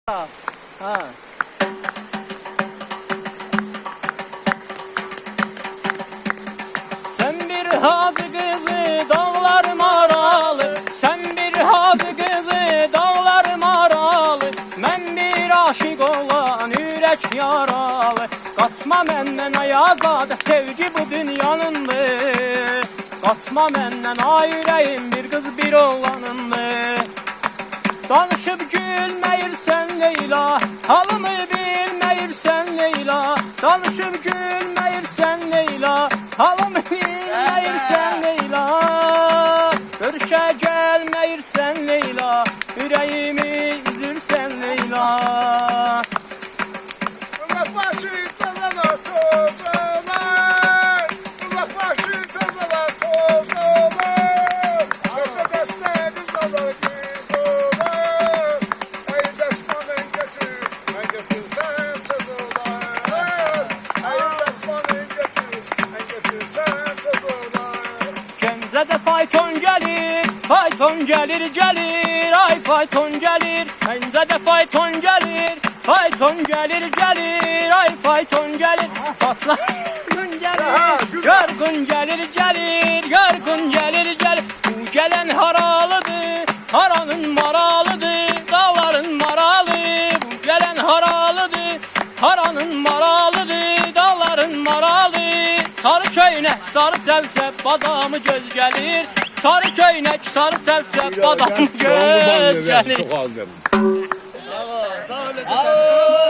Ha. Sen bir hacı kızı dağlar maralı, sen bir hacı kızı dağlar maralı, mən bir aşık olan ürək yaralı. Qaçma məndən ayazadə, sevgi bu dünyanındır. Qaçma məndən ay ürəyim, bir qız bir oğlanındır. Danışıb gülməyirsən Leyla, halımı bilməyirsən Leyla. Danışıb gülməyirsən Leyla, halımı bilməyirsən Leyla. Görüşə gəlməyirsən Leyla, ürəyimi üzürsən Leyla. Gəncədə fayton gəlir, fayton gəlir, gəlir, ay fayton gəlir. Gəncədə fayton gəlir, fayton gəlir, gəlir, ay fayton gəlir. Saçlarım gəlir, yorğun gəlir, gəlir, yorğun gəlir, gəlir. Bu gələn haralıdır, haranın maralıdır, dağların maralı. Bu gələn haralıdır, haranın maralıdır, dağların maralı. Sarı köynək, sarı çəvçəv, badamı göz gəlir. Sarı köynək, sarı çəvçəv, badamı göz gəlir. Çok az geldi. Sağ ol.